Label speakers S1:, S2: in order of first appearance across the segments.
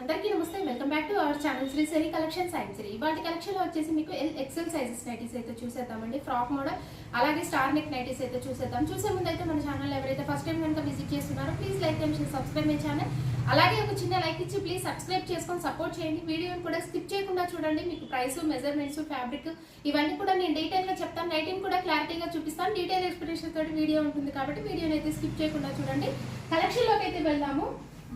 S1: అందరికీ నమస్తే, welcome back to our channel Shri Shri collections and Shri. వాటి కలెక్షన్ వచ్చేసి మీకు ఎక్సెల్ సైజెస్ నైటీస్ అయితే చూసేద్దామండి. ఫ్రాక్ మోడల్ అలాగే స్టార్ నెక్ నైటీస్ అయితే చూసేద్దాం. చూసే ముందు అయితే మన ఛానల్ ఎవరైతే ఫస్ట్ టైం కనుక విజిట్ చేస్తున్నారో please like and subscribe my channel. అలాగే ఒక చిన్న లైక్ ఇచ్చి ప్లీజ్ సబ్స్క్రైబ్ చేసుకొని సపోర్ట్ చేయండి. వీడియోని కూడా స్కిప్ చేయకుండా చూడండి. మీకు ప్రైస్, మెజర్మెంట్స్, ఫ్యాబ్రిక్ ఇవన్నీ కూడా నేను డీటెయిల్గా చెప్తాను. లైటింగ్ కూడా క్లారిటీగా చూపిస్తాను. డీటెయిల్ ఎక్స్ప్లెనేషన్ తోటి వీడియో ఉంటుంది కాబట్టి వీడియోని అయితే స్కిప్ చేయకుండా చూడండి. కలెక్షన్లోకి అయితే వెళ్దాము.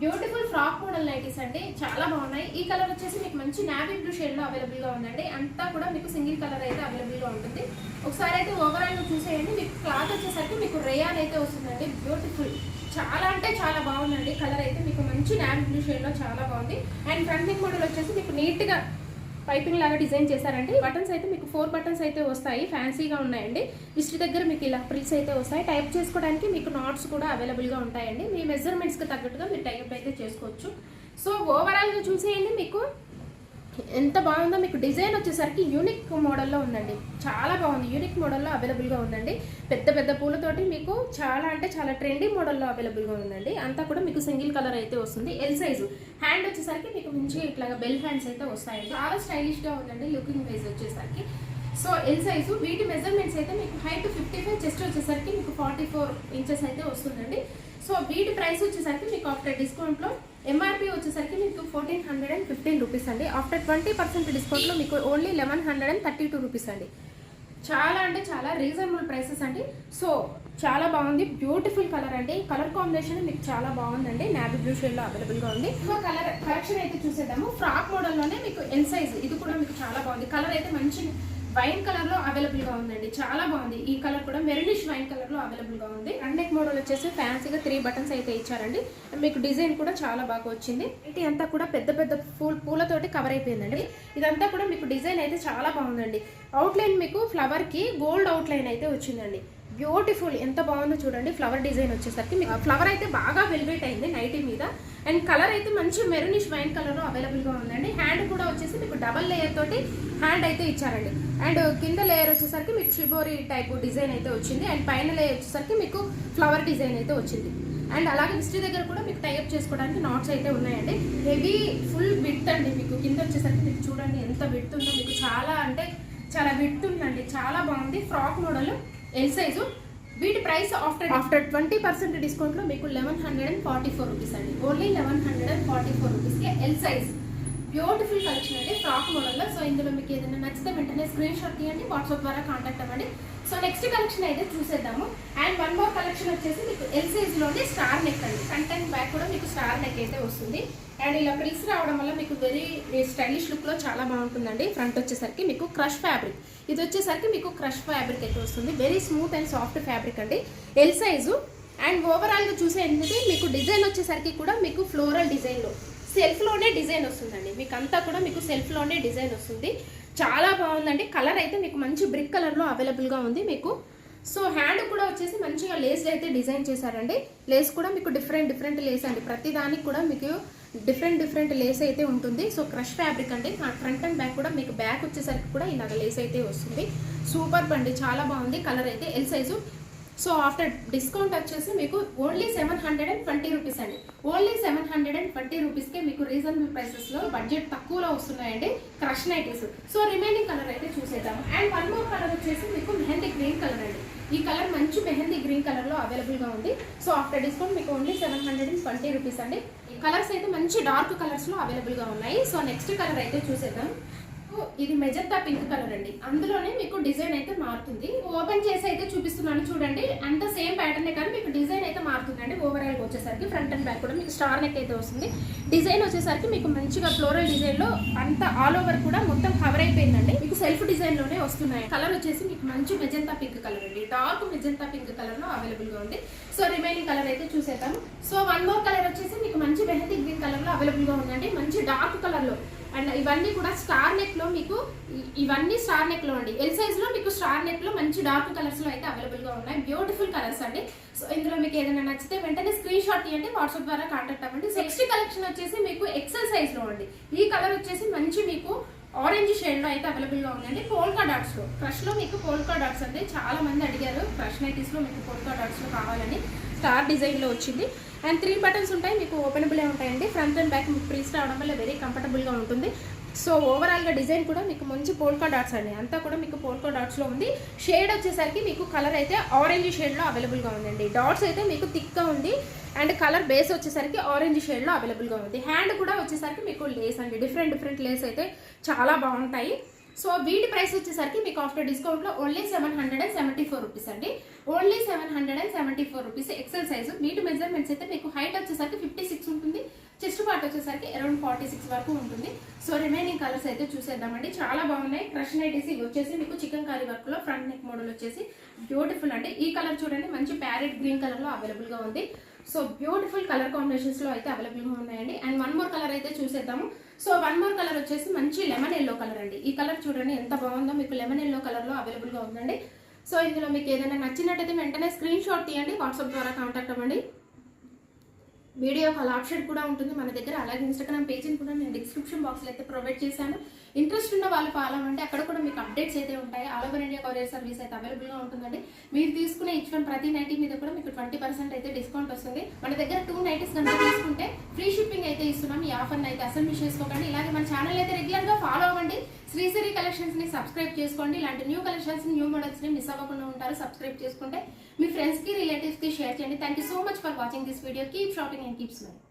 S1: బ్యూటిఫుల్ ఫ్రాక్ మోడల్ నైటీస్ అండి, చాలా బాగున్నాయి. ఈ కలర్ వచ్చేసి మీకు మంచి నావీ బ్లూ షేడ్ లో అవైలబుల్ గా ఉందండి. అంతా కూడా మీకు సింగిల్ కలర్ అయితే అవైలబుల్ గా ఉంటుంది. ఒకసారి అయితే ఓవరాల్ గా చూసేయండి. మీకు క్లాత్ వచ్చేసరికి మీకు రేయాన్ అయితే వస్తుందండి. బ్యూటిఫుల్, చాలా అంటే చాలా బాగుందండి. కలర్ అయితే మీకు మంచి నావీ బ్లూ షేడ్ లో చాలా బాగుంది. అండ్ ఫ్రంట్ నెక్ మోడల్ వచ్చేసి మీకు నీట్ గా పైపింగ్ లాగా డిజైన్ చేశారండి. బటన్స్ అయితే మీకు 4 బటన్స్ అయితే వస్తాయి, ఫ్యాన్సీగా ఉన్నాయండి. విస్ట్ దగ్గర మీకు ఇలా ప్రిల్స్ అయితే వస్తాయి. టైప్ చేసుకోవడానికి మీకు నాట్స్ కూడా అవైలబుల్గా ఉంటాయండి. మీ మెజర్మెంట్స్కి తగ్గట్టుగా మీరు టైప్ అయితే చేసుకోవచ్చు. సో ఓవరాల్గా చూసేయండి. మీకు ఎంత బాగుందో. మీకు డిజైన్ వచ్చేసరికి యూనిక్ మోడల్లో ఉందండి, చాలా బాగుంది. యూనిక్ మోడల్లో అవైలబుల్గా ఉందండి. పెద్ద పెద్ద పూలతోటి మీకు చాలా అంటే చాలా ట్రెండీ మోడల్లో అవైలబుల్గా ఉందండి. అంతా కూడా మీకు సింగిల్ కలర్ అయితే వస్తుంది. L size. హ్యాండ్ వచ్చేసరికి మీకు మంచిగా ఇట్లాగా బెల్ హ్యాండ్స్ అయితే వస్తాయండి. చాలా స్టైలిష్గా ఉందండి లుకింగ్ వైజ్ వచ్చేసరికి. So L size. వీటి మెజర్మెంట్స్ అయితే మీకు హైట్ 55, చెస్ట్ వచ్చేసరికి మీకు 44 ఇంచెస్ అయితే వస్తుందండి. సో వీటి ప్రైస్ వచ్చేసరికి మీకు ఆఫ్టర్ డిస్కౌంట్లో ఎంఆర్పి వచ్చేసరికి మీకు 1415 రూపీస్ అండి. ఆఫ్టర్ 20% డిస్కౌంట్లో మీకు ఓన్లీ 1132 రూపీస్ అండి. చాలా అంటే చాలా రీజనబుల్ ప్రైసెస్ అండి. సో చాలా బాగుంది. బ్యూటిఫుల్ కలర్ అండి. కలర్ కాంబినేషన్ మీకు చాలా బాగుందండి. నావీ బ్లూ షేడ్లో అవైలబుల్గా ఉంది. సో కలర్ కలెక్షన్ అయితే చూసేద్దాము. ఫ్రాక్ మోడల్లోనే మీకు ఎల్ సైజ్. ఇది కూడా మీకు చాలా బాగుంది. కలర్ అయితే మంచి వైన్ కలర్ లో అవైలబుల్ గా ఉందండి, చాలా బాగుంది. ఈ కలర్ కూడా మెరూనిష్ వైన్ కలర్ లో అవైలబుల్ గా ఉంది. నెక్ మోడల్ వచ్చేసి ఫ్యాన్సీగా 3 బటన్స్ అయితే ఇచ్చారండి. మీకు డిజైన్ కూడా చాలా బాగా వచ్చింది. ఇది అంతా కూడా పెద్ద పెద్ద పూలతోటి కవర్ అయిపోయిందండి. ఇదంతా కూడా మీకు డిజైన్ అయితే చాలా బాగుందండి. అవుట్లైన్ మీకు ఫ్లవర్ కి గోల్డ్ అవుట్లైన్ అయితే వచ్చిందండి. బ్యూటిఫుల్, ఎంత బాగుందో చూడండి. ఫ్లవర్ డిజైన్ వచ్చేసరికి మీకు ఫ్లవర్ అయితే బాగా వెల్వెట్ అయింది నైటీ మీద. అండ్ కలర్ అయితే మంచి మెరూనిష్ వైన్ కలర్ లో అవైలబుల్ గా ఉందండి. హ్యాండ్ కూడా వచ్చేసి మీకు డబల్ లేయర్ తోటి హ్యాండ్ అయితే ఇచ్చారండి. అండ్ కింద లేయర్ వచ్చేసరికి మీకు షిబోరి టైప్ డిజైన్ అయితే వచ్చింది. అండ్ పైన లేయర్ వచ్చేసరికి మీకు ఫ్లవర్ డిజైన్ అయితే వచ్చింది. అండ్ అలాగే హిస్టరీ దగ్గర కూడా మీకు టైప్ చేసుకోవడానికి నాట్స్ అయితే ఉన్నాయండి. హెవీ ఫుల్ విడ్త్ అండి. మీకు కింద వచ్చేసరికి మీకు చూడండి ఎంత విడ్త్ ఉందో. మీకు చాలా అంటే చాలా విడ్త్ ఉందండి, చాలా బాగుంది. Frock model L size. వీటి ప్రైస్ ఆఫ్టర్ 20% డిస్కౌంట్లో మీకు 1144 రూపీస్ అండి. ఓన్లీ 1144 రూపీస్కి ఎల్ సైజ్. బ్యూటిఫుల్ కలెక్షన్ అండి ఫ్రాక్ మోడల్లో. సో ఇందులో మీకు ఏదైనా నచ్చితే వెంటనే స్క్రీన్ షాట్ తీయండి, వాట్సాప్ ద్వారా కాంటాక్ట్ అవ్వండి. సో నెక్స్ట్ కలెక్షన్ అయితే చూసేద్దాము. అండ్ వన్ మోర్ కలెక్షన్ వచ్చేసి మీకు ఎల్ సైజ్లోనే స్టార్ నెక్ అండి. ఫ్రంట్ అండ్ బ్యాక్ కూడా మీకు స్టార్ నెక్ అయితే వస్తుంది. అండ్ ఇలా ప్రిల్స్ రావడం వల్ల మీకు వెరీ స్టైలిష్ లుక్లో చాలా బాగుంటుందండి. ఫ్రంట్ వచ్చేసరికి మీకు క్రష్ ఫ్యాబ్రిక్. ఇది వచ్చేసరికి మీకు క్రష్ ఫ్యాబ్రిక్ అయితే వస్తుంది. Very smooth and soft fabric అండి. L size. అండ్ ఓవరాల్గా చూసేది మీకు డిజైన్ వచ్చేసరికి కూడా మీకు ఫ్లోరల్ డిజైన్లో సెల్ఫ్లోనే డిజైన్ వస్తుందండి. మీకు అంతా కూడా మీకు సెల్ఫ్లోనే డిజైన్ వస్తుంది. చాలా బాగుందండి. కలర్ అయితే మీకు మంచి బ్రిక్ కలర్లో అవైలబుల్గా ఉంది మీకు. సో హ్యాండ్ కూడా వచ్చేసి మంచిగా లేస్ అయితే డిజైన్ చేశారండి. లేస్ కూడా మీకు డిఫరెంట్ లేస్ అండి. ప్రతి దానికి కూడా మీకు డిఫరెంట్ లేస్ అయితే ఉంటుంది. సో క్రష్ ఫ్యాబ్రిక్ అండి. ఫ్రంట్ అండ్ బ్యాక్ కూడా మీకు బ్యాక్ వచ్చేసరికి కూడా ఇలాగ లేస్ అయితే వస్తుంది. సూపర్ అండి, చాలా బాగుంది. కలర్ అయితే L size. So after discount వచ్చేసి మీకు ఓన్లీ 720 రూపీస్ అండి. ఓన్లీ 720 రూపీస్కే మీకు రీజనబుల్ ప్రైసెస్లో బడ్జెట్ తక్కువలో వస్తున్నాయండి crush nighties. So remaining colour అయితే చూసేద్దాము. అండ్ వన్ మోర్ కలర్ వచ్చేసి మీకు మెహందీ గ్రీన్ కలర్ అండి. ఈ కలర్ మంచి మెహందీ గ్రీన్ కలర్లో అవైలబుల్గా ఉంది. సో ఆఫ్టర్ డిస్కౌంట్ మీకు ఓన్లీ 720 రూపీస్ అండి. కలర్స్ అయితే మంచి డార్క్ కలర్స్లో అవైలబుల్గా ఉన్నాయి. సో నెక్స్ట్ కలర్ అయితే చూసేద్దాం. ఇది మెజంతా పింక్ కలర్ అండి. అందులోనే మీకు డిజైన్ అయితే మారుతుంది. ఓపెన్ చేసి అయితే చూపిస్తున్నాను చూడండి. అంత సేమ్ ప్యాటర్నే కానీ మీకు డిజైన్ అయితే మారుతుందండి. ఓవరాల్గా వచ్చేసరికి ఫ్రంట్ అండ్ బ్యాక్ కూడా మీకు స్టార్ నెక్ అయితే వస్తుంది. డిజైన్ వచ్చేసరికి మీకు మంచిగా ఫ్లోరల్ డిజైన్లో అంతా ఆల్ ఓవర్ కూడా మొత్తం కవర్ అయిపోయిందండి. మీకు సెల్ఫ్ డిజైన్లోనే వస్తున్నాయి. కలర్ వచ్చేసి మీకు మంచి మెజంతా పింక్ కలర్ అండి. డార్క్ మెజంతా పింక్ కలర్లో అవైలబుల్గా ఉంది. సో రిమైనింగ్ కలర్ అయితే చూసేద్దాము. సో వన్ మోర్ కలర్ వచ్చేసి మీకు మంచి మెహందీ గ్రీన్ కలర్లో అవైలబుల్గా ఉందండి. మంచి డార్క్ కలర్లో. అండ్ ఇవన్నీ కూడా స్టార్ నెక్ లో మీకు ఇవన్నీ స్టార్ నెక్ లో అండి. ఎల్ సైజ్ లో మీకు స్టార్ నెక్ లో మంచి డార్క్ కలర్స్ లో అయితే అవైలబుల్ గా ఉన్నాయి. బ్యూటిఫుల్ కలర్స్ అండి. సో ఇందులో మీకు ఏదైనా నచ్చితే వెంటనే స్క్రీన్ షాట్ తీయండి, వాట్సాప్ ద్వారా కాంటాక్ట్ అవ్వండి. నెక్స్ట్ కలెక్షన్ వచ్చేసి మీకు ఎక్సెల్ సైజ్ లో అండి. ఈ కలర్ వచ్చేసి మంచి మీకు ఆరెంజ్ షేడ్ లో అయితే అవైలబుల్ గా ఉందండి. పోల్కా డాట్స్ లో క్రష్ లో మీకు పోల్కా డాట్స్ అంటే చాలా మంది అడిగారు. క్రష్ నైటీస్ లో మీకు పోల్కా డాట్స్ లో కావాలని. స్టార్ డిజైన్లో వచ్చింది. అండ్ 3 బటన్స్ ఉంటాయి, మీకు ఓపెనబులే ఉంటాయండి. ఫ్రంట్ అండ్ బ్యాక్ మీకు ప్రీస్ రావడం వల్ల వెరీ కంఫర్టబుల్గా ఉంటుంది. సో ఓవరాల్గా డిజైన్ కూడా మీకు మంచి పోల్కా డాట్స్ అండి, అంతా కూడా మీకు పోల్కా డాట్స్లో ఉంది. షేడ్ వచ్చేసరికి మీకు కలర్ అయితే ఆరెంజ్ షేడ్లో అవైలబుల్గా ఉందండి. డాట్స్ అయితే మీకు థిక్గా ఉంది అండ్ కలర్ బేస్ వచ్చేసరికి ఆరెంజ్ షేడ్లో అవైలబుల్గా ఉంది. హ్యాండ్ కూడా వచ్చేసరికి మీకు లేస్ అండి, డిఫరెంట్ లేస్ అయితే చాలా బాగుంటాయి. సో వీటి ప్రైస్ వచ్చేసరికి మీకు ఆఫ్టర్ డిస్కౌంట్లో ఓన్లీ 774 రూపీస్ అండి. Only 774 rupees. XL size. వీటి మెజర్మెంట్స్ అయితే మీకు హైట్ వచ్చేసరికి 56 ఉంటుంది, చెస్ట్ పార్ట్ వచ్చేసరికి అరౌండ్ 46 వరకు ఉంటుంది. సో రిమైనింగ్ కలర్స్ అయితే చూసేద్దామండి. చాలా బాగున్నాయి. క్రష్ నైటీస్ ఇవి వచ్చేసి మీకు చికెన్ కర్రీ వర్క్లో ఫ్రంట్ నెక్ మోడల్ వచ్చేసి బ్యూటిఫుల్ అండి. ఈ కలర్ చూడండి, మంచి ప్యారెట్ గ్రీన్ కలర్లో అవైలబుల్గా ఉంది. సో బ్యూటిఫుల్ కలర్ కాంబినేషన్స్లో అయితే అవైలబుల్గా ఉన్నాయండి. అండ్ వన్ మోర్ కలర్ అయితే చూసేద్దాము. సో వన్ మోర్ కలర్ వచ్చేసి మంచి లెమన్ ఎల్లో కలర్ అండి. ఈ కలర్ చూడండి ఎంత బాగుందో, మీకు లెమన్ ఎల్లో కలర్లో అవైలబుల్గా ఉందండి. సో ఇందులో మీకు ఏదైనా నచ్చినట్టయితే వెంటనే స్క్రీన్ షాట్ తీయండి, వాట్సాప్ ద్వారా కాంటాక్ట్ అవ్వండి. వీడియో కాల్ ఆప్షన్ కూడా ఉంటుంది మన దగ్గర. అలాగే ఇన్స్టాగ్రామ్ పేజ్ని కూడా నేను డిస్క్రిప్షన్ బాక్స్లో అయితే ప్రొవైడ్ చేశాను. ఇంట్రెస్ట్ ఉన్న వాళ్ళు ఫాలో అవ్వండి, అక్కడ కూడా మీకు అప్డేట్స్ అయితే ఉంటాయి. All over India courier service అయితే అవైలబుల్గా ఉంటుందండి. మీరు తీసుకునే ఈచ్ వన్ ప్రతి నైటీ మీద కూడా మీకు 20% అయితే డిస్కౌంట్ వస్తుంది. మన దగ్గర 2 నైటీస్ కనుక తీసుకుంటే ఫ్రీ షిప్పింగ్ అయితే ఇస్తున్నాం. ఈ ఆఫర్ని అయితే అసలు మిస్ చేసుకోకండి. ఇలాగే మన ఛానల్ అయితే రెగ్యులర్గా ఫాలో అవ్వండి. శ్రీశ్రీ కలెక్షన్స్ని సబ్స్క్రైబ్ చేసుకోండి. ఇలాంటి న్యూ కలెక్షన్స్, న్యూ మోడల్స్ని మిస్ అవ్వకుండా ఉంటారు. సబ్స్క్రైబ్ చేసుకుంటే మీ ఫ్రెండ్స్కి, రిలేటివ్స్కి షేర్ చేయండి. Thank you so much for watching this video. Keep shopping and keep smiling.